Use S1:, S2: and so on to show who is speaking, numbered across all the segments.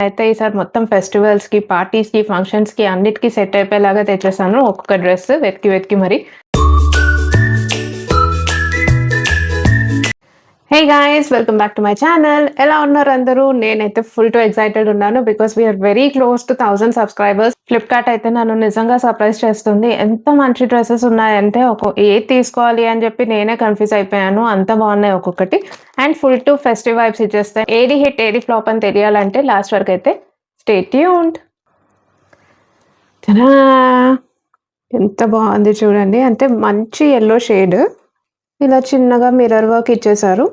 S1: అయితే ఈసారి మొత్తం ఫెస్టివల్స్‌కి, పార్టీస్‌కి, ఫంక్షన్స్‌కి అన్నిటికి సెట్ అయిపోయేలాగా తెచ్చేసాను. ఒక్కొక్క డ్రెస్ వెతికి వెతికి మరి. Hey guys! Welcome back to my channel. ఎలా ఉన్నారు అందరూ? నేనైతే ఫుల్ టు ఎక్సైటెడ్ ఉన్నాను. Because we are very close to 1000 subscribers. Flipkart అయితే నన్ను నిజంగా సర్ప్రైజ్ చేస్తుంది. ఎంత మంచి డ్రెసెస్ ఉన్నాయంటే ఏది తీసుకోవాలి అని చెప్పి నేనే కన్‌ఫ్యూజ్ అయిపోయాను. అంత బాగున్నాయి ఒక్కొక్కటి. And full to festive vibes ఇచ్చేస్తాయి. ఏది హిట్, ఏది ఫ్లాప్ అని తెలియాలంటే లాస్ట్ వరకు అయితే స్టే ట్యూన్డ్. తడా! ఎంత బాగుంది చూడండి. అంటే మంచి యెల్లో షేడ్. ఇలా చిన్నగా మిర్రర్ వర్క్ ఇచ్చేసారు.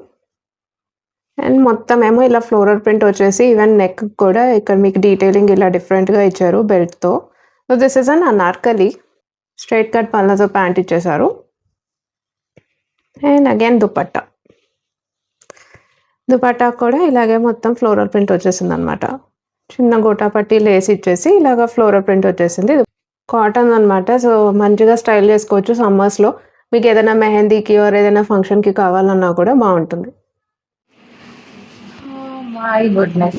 S1: అండ్ మొత్తం ఏమో ఇలా ఫ్లోరల్ ప్రింట్ వచ్చేసి ఈవెన్ నెక్ కూడా ఇక్కడ మీకు డీటెయిలింగ్ ఇలా డిఫరెంట్‌గా ఇచ్చారు బెల్ట్‌తో. So, this is an anarkali. Straight cut పల్నాతో ప్యాంట్ ఇచ్చేసారు. And again dupatta. దుపట్టా కూడా ఇలాగే మొత్తం ఫ్లోరల్ ప్రింట్ వచ్చేసిందనమాట. చిన్న గోటాపట్టి లేస్ ఇచ్చేసి ఇలాగ ఫ్లోరల్ ప్రింట్ వచ్చేసింది. కాటన్ అనమాట. సో, మంచిగా స్టైల్ చేసుకోవచ్చు సమ్మర్స్‌లో. మీకు ఏదైనా మెహందీకి ఆర్ ఏదైనా ఫంక్షన్‌కి కావాలన్నా కూడా బాగుంటుంది. My goodness.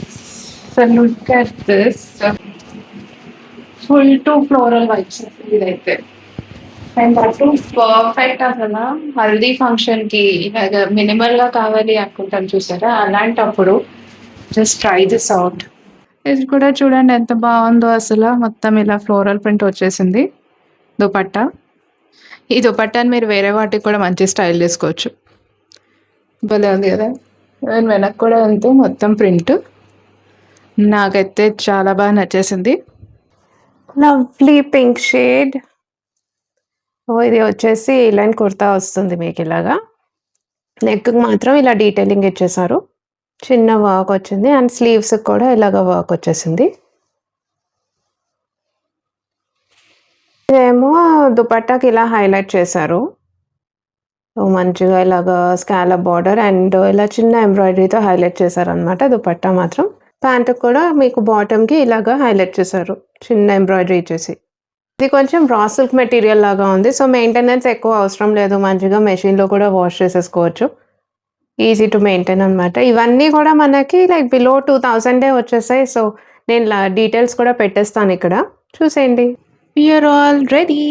S1: So look at this. Full to floral vibes ఇదైతే. అండ్ దట్ పర్ఫెక్ట్ అసలు హల్దీ ఫంక్షన్ కి ఇలాగ మినిమల్ గా కావాలి అనుకుంటాను చూసారా, అలాంటప్పుడు జస్ట్ ట్రై దిస్ అవుట్. ఇది కూడా చూడండి ఎంత బాగుందో అసలు. మొత్తం ఇలా ఫ్లోరల్ ప్రింట్ వచ్చేసింది దుపట్టా. ఈ దుపట్టాని మీరు వేరే వాటికి కూడా మంచి స్టైల్ చేసుకోవచ్చు. భలే ఉంది కదా. వెనక్కి కూడా అంతే మొత్తం ప్రింట్. నాకైతే చాలా బాగా నచ్చేసింది. Lovely pink shade. ఇది వచ్చేసి లైన్ కుర్తా వస్తుంది మీకు ఇలాగా. నెక్కి మాత్రం ఇలా డీటెయిలింగ్ ఇచ్చేసారు. చిన్న వర్క్ వచ్చింది అండ్ స్లీవ్స్ కూడా ఇలాగ వర్క్ వచ్చేసింది. ఇదేమో దుపట్టాకి ఇలా హైలైట్ చేశారు. మంచిగా ఇలాగా స్కాలప్ బార్డర్ అండ్ ఇలా చిన్న ఎంబ్రాయిడరీతో హైలైట్ చేశారనమాట. దుపట్టా మాత్రం ప్యాంట్ కూడా మీకు బాటమ్‌కి ఇలాగా హైలైట్ చేశారు చిన్న ఎంబ్రాయిడరీ ఇచ్చేసి. ఇది కొంచెం రా సిల్క్ మెటీరియల్ లాగా ఉంది. సో, మెయింటెనెన్స్ ఎక్కువ అవసరం లేదు. మంచిగా మెషిన్‌లో కూడా వాష్ చేసేసుకోవచ్చు. ఈజీ టు మెయింటైన్ అనమాట. ఇవన్నీ కూడా మనకి లైక్ బిలో 2000 వచ్చేసాయి. సో, నేను డీటెయిల్స్ కూడా పెట్టేస్తాను ఇక్కడ. చూసేయండి. We are already.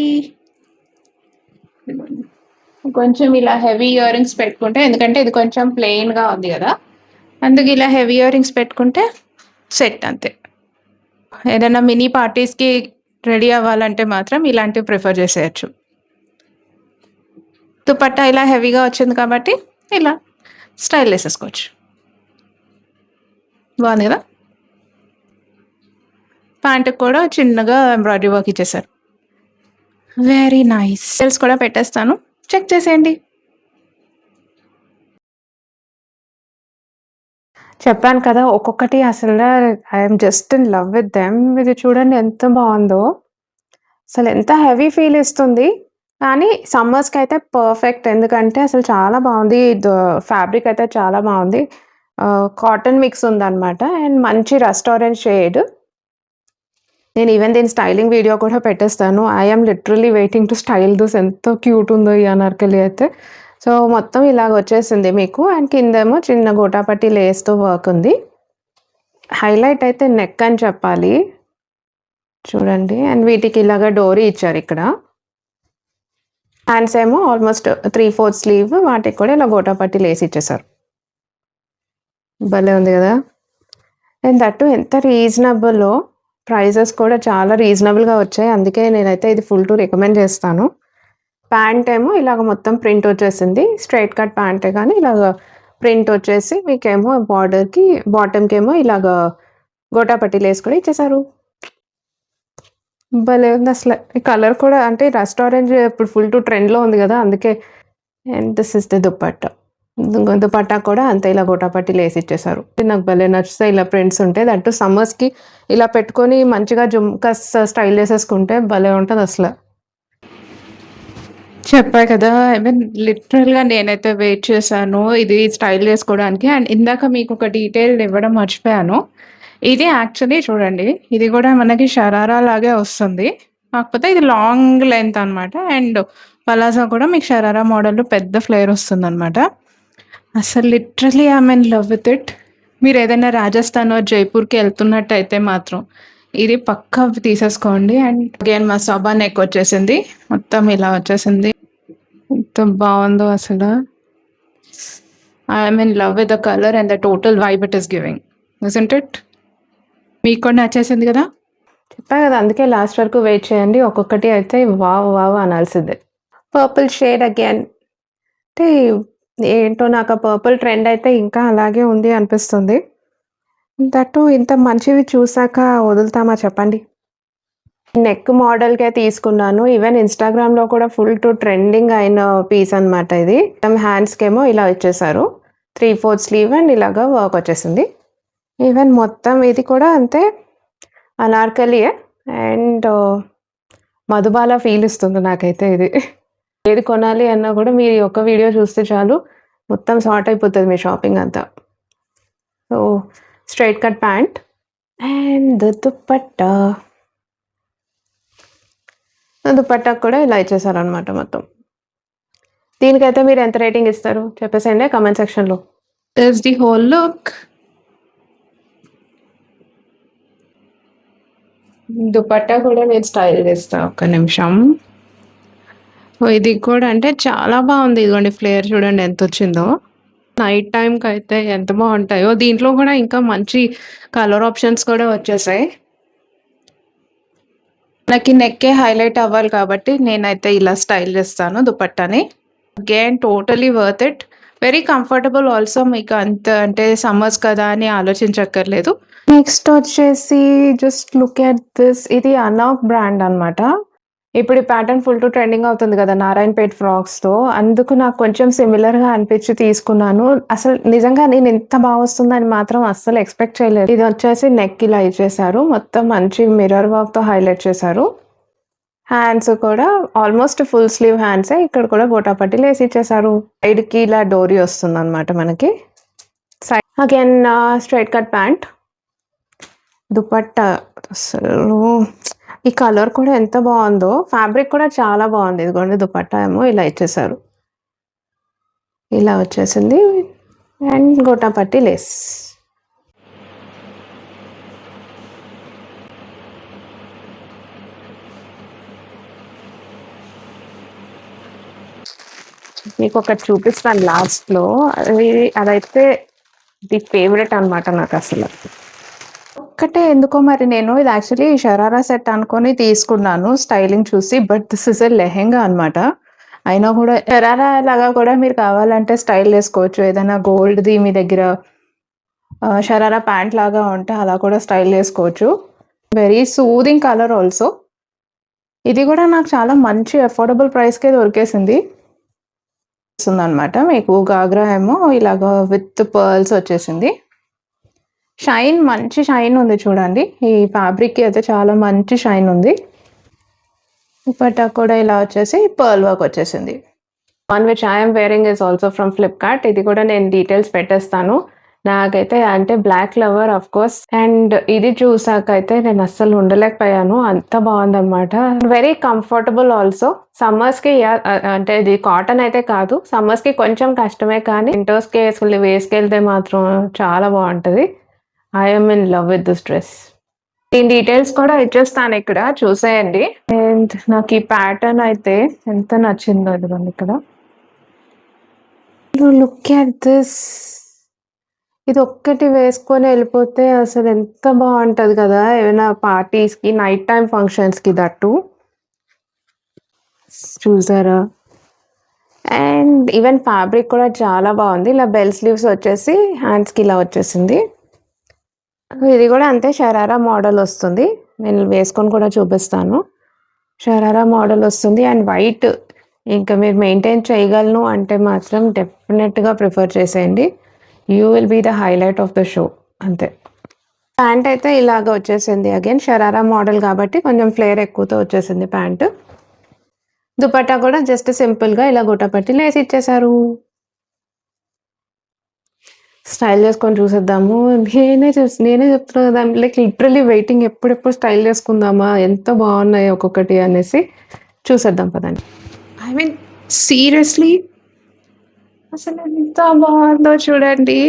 S1: కొంచెం ఇలా హెవీ ఇయర్ రింగ్స్ పెట్టుకుంటే, ఎందుకంటే ఇది కొంచెం ప్లెయిన్‌గా ఉంది కదా, అందుకు ఇలా హెవీ ఇయర్ రింగ్స్ పెట్టుకుంటే సెట్ అంతే. ఏదైనా మినీ పార్టీస్‌కి రెడీ అవ్వాలంటే మాత్రం ఇలాంటివి ప్రిఫర్ చేసేయచ్చు. దుపట్టా ఇలా హెవీగా వచ్చింది కాబట్టి ఇలా స్టైల్ వేసేసుకోవచ్చు. బాగుంది కదా. ప్యాంటుకి కూడా చిన్నగా ఎంబ్రాయిడరీ వర్క్ ఇచ్చేసారు. Very nice. డీటెయిల్స్ కూడా పెట్టేస్తాను, చెక్ చేసేయండి. చెప్పాను కదా ఒక్కొక్కటి అసలు I'm just in love with them. ఇది చూడండి ఎంత బాగుందో. అసలు ఎంత హెవీ ఫీల్ ఇస్తుంది. కానీ సమ్మర్స్‌కి అయితే పర్ఫెక్ట్. ఎందుకంటే అసలు చాలా బాగుంది. ఫ్యాబ్రిక్ అయితే చాలా బాగుంది. కాటన్ మిక్స్ ఉందనమాట అండ్ మంచి రస్ట్ ఆరెంజ్ షేడ్. నేను ఈవెన్ దీని స్టైలింగ్ వీడియో కూడా పెట్టేస్తాను. I am literally waiting to style this. ఎంత క్యూట్ ఉందో ఈ అనార్కలి అయితే. సో, మొత్తం ఇలాగ వచ్చేసింది మీకు. అండ్ కిందేమో చిన్న గోటాపట్టి లేస్‌తో వర్క్ ఉంది. హైలైట్ అయితే నెక్ అని చెప్పాలి. చూడండి. అండ్ వీటికి ఇలాగ డోరీ ఇచ్చారు ఇక్కడ. హ్యాండ్స్ ఏమో ఆల్మోస్ట్ 3/4 స్లీవ్. వాటికి కూడా ఇలా గోటాపట్టి లేస్ ఇచ్చేసారు. భలే ఉంది కదా. అండ్ దట్టు ఎంత రీజనబుల్లో. ప్రైజెస్ కూడా చాలా రీజనబుల్‌గా వచ్చాయి. అందుకే నేనైతే ఇది ఫుల్ టు రికమెండ్ చేస్తాను. ప్యాంట్ ఏమో ఇలాగ మొత్తం ప్రింట్ వచ్చేసింది. స్ట్రెయిట్ కట్ ప్యాంటే కానీ ఇలాగ ప్రింట్ వచ్చేసి మీకేమో బార్డర్‌కి బాటమ్‌కేమో ఇలాగ గోటాపట్టి లేస్ కూడా ఇచ్చేసారు. భలే ఉంది అసలు. ఈ కలర్ కూడా అంటే రస్ట్ ఆరెంజ్ ఇప్పుడు ఫుల్ టు ట్రెండ్‌లో ఉంది కదా, అందుకే. And this is the dupatta. Dupatta కూడా అంతే ఇలా గోటాపట్టి లేస్ ఇచ్చేసారు. నాకు భలే నచ్చుతాయి ఇలా ప్రింట్స్ ఉంటే. దట్టు సమ్మర్స్‌కి ఇలా పెట్టుకొని మంచిగా జుమ్కాస్ స్టైల్ చేసేసుకుంటే భలే ఉంటుంది అసలు. చెప్పా కదా. ఐ మీన్ లిటరల్‌గా నేనైతే వెయిట్ చేశాను ఇది స్టైల్ చేసుకోవడానికి. అండ్ ఇందాక మీకు ఒక డీటెయిల్ ఇవ్వడం మర్చిపోయాను. ఇది యాక్చువల్లీ చూడండి, ఇది కూడా మనకి షరారా లాగే వస్తుంది. కాకపోతే ఇది లాంగ్ లెంత్ అనమాట. అండ్ పలాజా కూడా మీకు షరారా మోడల్‌లో పెద్ద ఫ్లేర్ వస్తుందనమాట. అసలు literally I am in love with it. మీరు ఏదైనా రాజస్థాన్ జైపూర్కి వెళ్తున్నట్టయితే మాత్రం ఇది పక్కా తీసేసుకోండి. అండ్ అగైన్ మా సబా నెక్ వచ్చేసింది, మొత్తం ఇలా వచ్చేసింది. ఎంత బాగుందో అసలు. I'm in love with the colour and the total vibe it is giving, isn't it? మీకు కూడా నచ్చేసింది కదా? చెప్పా కదా, అందుకే లాస్ట్ వరకు వెయిట్ చేయండి. ఒక్కొక్కటి అయితే వావ్ వావ్ అనాల్సిందే. Purple shade again. అంటే ఏంటో నాకు ఆ పర్పుల్ ట్రెండ్ అయితే ఇంకా అలాగే ఉంది అనిపిస్తుంది. దట్టు ఇంత మంచివి చూసాక వదులుతామా చెప్పండి? నెక్ మోడల్‌కే తీసుకున్నాను. ఈవెన్ ఇన్‌స్టాగ్రామ్‌లో కూడా ఫుల్ టు ట్రెండింగ్ అయిన పీస్ అనమాట ఇది. హ్యాండ్స్‌కేమో ఇలా ఇచ్చేసారు. 3/4 స్లీవ్ అండ్ ఇలాగా వర్క్ వచ్చేసింది. ఈవెన్ మొత్తం ఇది కూడా అంతే అనార్కలియే. అండ్ మధుబాల ఫీల్ ఇస్తుంది నాకైతే ఇది. ఏది కొనాలి అన్నా కూడా మీరు ఈ ఒక్క వీడియో చూస్తే చాలు, మొత్తం సార్ట్ అయిపోతుంది మీ షాపింగ్ అంతా. So straight cut pant and dupatta. దుపట్టాకు కూడా ఇలా ఇచ్చేసారనమాట మొత్తం. దీనికైతే మీరు ఎంత రేటింగ్ ఇస్తారు చెప్పేసేయండి కామెంట్ సెక్షన్లో. This the whole look. Dupatta కూడా నేను స్టైల్ చేస్తా, ఒక్క నిమిషం. ఇది కూడా అంటే చాలా బాగుంది. ఇదిగోండి ఫ్లేయర్ చూడండి ఎంత వచ్చిందో. నైట్ టైంకి అయితే ఎంత బాగుంటాయో. దీంట్లో కూడా ఇంకా మంచి కలర్ ఆప్షన్స్ కూడా వచ్చేసాయి. నాకు నెక్కే హైలైట్ అవ్వాలి కాబట్టి నేనైతే ఇలా స్టైల్ చేస్తాను దుపట్టాని. Again totally worth it, very comfortable also. మీకు అంత అంటే సమ్మర్స్ కదా అని ఆలోచించక్కర్లేదు. నెక్స్ట్ వచ్చేసి జస్ట్ లుక్ ఎట్ దిస్. ఇది అనాక్ బ్రాండ్ అనమాట. ఇప్పుడు ఈ ప్యాటర్న్ ఫుల్ టు ట్రెండింగ్ అవుతుంది కదా నారాయణపేట్ ఫ్రాక్స్తో. అందుకు నాకు కొంచెం సిమిలర్గా అనిపించి తీసుకున్నాను. అసలు నిజంగా నేను ఇంత బాగా వస్తుందని మాత్రం అస్సలు ఎక్స్పెక్ట్ చేయలేదు. ఇది వచ్చేసి నెక్ ఇలా ఇచ్చేసారు, మొత్తం మంచి మిర్రర్ వర్క్తో హైలైట్ చేశారు. హ్యాండ్స్ కూడా ఆల్మోస్ట్ ఫుల్ స్లీవ్ హ్యాండ్సే. ఇక్కడ కూడా గోటాపట్టి లేసి ఇచ్చేసారు. సైడ్కి ఇలా డోరీ వస్తుంది అనమాట మనకి. Side again straight cut pant. Dupatta అసలు ఈ కలర్ కూడా ఎంత బాగుందో, ఫ్యాబ్రిక్ కూడా చాలా బాగుంది. ఇదిగోండి దుపట్టా ఏమో ఇలా ఇచ్చేసారు, ఇలా వచ్చేసింది. And gotapatti lace. మీకు ఒకటి చూపిస్తాను లాస్ట్లో. అదైతే ది ఫేవరెట్ అనమాట నాకు అసలు. ఒక్కటే ఎందుకో మరి నేను ఇది యాక్చువల్లీ షరారా సెట్ అనుకొని తీసుకున్నాను స్టైలింగ్ చూసి, but this is a lehenga అనమాట. అయినా కూడా షరారా లాగా కూడా మీరు కావాలంటే స్టైల్ చేసుకోవచ్చు. ఏదైనా గోల్డ్ది మీ దగ్గర షరారా ప్యాంట్ లాగా ఉంటే అలా కూడా స్టైల్ చేసుకోవచ్చు. Very soothing colour also. ఇది కూడా నాకు చాలా మంచి అఫోర్డబుల్ ప్రైస్కే దొరికేసింది అనమాట. మీకు గాగ్రా ఏమో ఇలాగ విత్ పర్ల్స్ వచ్చేసింది. షైన్ మంచి షైన్ ఉంది చూడండి. ఈ ఫ్యాబ్రిక్కి అయితే చాలా మంచి షైన్ ఉంది. దుపట్టా కూడా ఇలా వచ్చేసి పర్ల్ వర్క్ వచ్చేసింది. One which I'm wearing is also from Flipkart. ఇది కూడా నేను డీటెయిల్స్ పెట్టేస్తాను. నాకైతే అంటే black lover of course. And ఇది చూసాకైతే నేను అస్సలు ఉండలేకపోయాను, అంత బాగుందన్నమాట. Very comfortable also. సమ్మర్స్కి అంటే ఇది కాటన్ అయితే కాదు, సమ్మర్స్కి కొంచెం కష్టమే, కానీ వింటర్స్కి వేసుకెళ్తే మాత్రం చాలా బాగుంటుంది. I'm in love with this dress. దీని డీటెయిల్స్ కూడా ఇచ్చేస్తాను ఇక్కడ, చూసేయండి. అండ్ నాకు ఈ ప్యాటర్న్ అయితే ఎంత నచ్చిందో ఇదిగోండి ఇక్కడ. Look at this. ఇది ఒక్కటి వేసుకొని వెళ్ళిపోతే అసలు ఎంత బాగుంటుంది కదా ఏమైనా పార్టీస్కి, నైట్ టైం ఫంక్షన్స్కి దట్టు. చూసారా? అండ్ ఈవెన్ ఫ్యాబ్రిక్ కూడా చాలా బాగుంది. ఇలా బెల్ స్లీవ్స్ వచ్చేసి హ్యాండ్స్కి ఇలా వచ్చేసింది. ఇది కూడా అంతే షరారా మోడల్ వస్తుంది. నేను వేసుకొని కూడా చూపిస్తాను. షరారా మోడల్ వస్తుంది అండ్ వైట్. ఇంకా మీరు మెయింటైన్ చేయగలను అంటే మాత్రం డెఫినెట్గా ప్రిఫర్ చేసేయండి. You will be the highlight of the show అంతే. ప్యాంట్ అయితే ఇలాగ వచ్చేసింది. అగైన్ షరారా మోడల్ కాబట్టి కొంచెం ఫ్లేర్ ఎక్కువతో వచ్చేసింది ప్యాంట్. దుపట్టా కూడా జస్ట్ సింపుల్గా ఇలా గుట్టపట్టి లేసి ఇచ్చేసారు. స్టైల్ చేసుకొని చూసేద్దాము. నేనే చెప్తున్నా కదా, లైక్ లిటరలీ వెయిటింగ్ ఎప్పుడెప్పుడు స్టైల్ చేసుకుందామా, ఎంత బాగున్నాయి ఒక్కొక్కటి అనేసి. చూసేద్దాం పదండి. ఐ మీన్ సీరియస్లీ అసలు ఎంత బాగుందో చూడండి.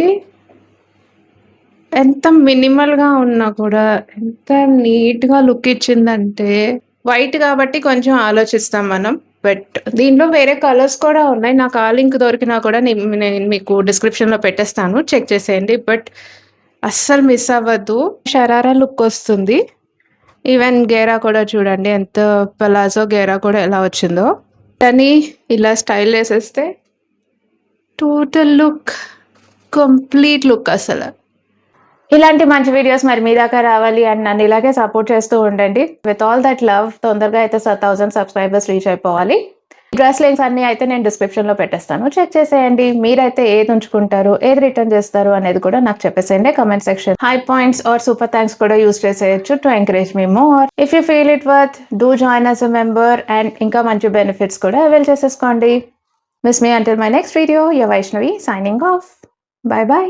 S1: ఎంత మినిమల్‌గా ఉన్నా కూడా ఎంత నీట్‌గా లుక్ ఇచ్చిందంటే, వైట్ కాబట్టి కొంచెం ఆలోచిస్తాం మనం. బట్ దీంట్లో వేరే కలర్స్ కూడా ఉన్నాయి. నాకు ఆ లింక్ దొరికినా కూడా నేను మీకు డిస్క్రిప్షన్‌లో పెట్టేస్తాను. చెక్ చేసేయండి. బట్ అస్సలు మిస్ అవ్వద్దు. షరారా లుక్ వస్తుంది. ఈవెన్ గేరా కూడా చూడండి ఎంత పలాజో గేరా కూడా ఎలా వచ్చిందో. కానీ ఇలా స్టైల్ ఏసేస్తే టోటల్ లుక్, కంప్లీట్ లుక్ అసల. ఇలాంటి మంచి వీడియోస్ మరి మీ దాకా రావాలి అండ్ నన్ను ఇలాగే సపోర్ట్ చేస్తూ ఉండండి. విత్ ఆల్ దట్ లవ్ తొందరగా అయితే 1000 సబ్స్క్రైబర్స్ రీచ్ అయిపోవాలి. డ్రెస్ లింక్స్ అన్నీ అయితే నేను డిస్క్రిప్షన్‌లో పెట్టేస్తాను. చెక్ చేసేయండి. మీరైతే ఏది ఉంచుకుంటారు, ఏది రిటర్న్ చేస్తారు అనేది కూడా నాకు చెప్పేసేయండి comment section. Hype points or super thanks కూడా యూజ్ చేసేయొచ్చు to encourage me more. If you feel it worth do join as a member and ఇంకా మంచి బెనిఫిట్స్ కూడా అవైల్ చేసేసుకోండి. Miss me until my next video. Your Vaishnavi signing off. Bye by.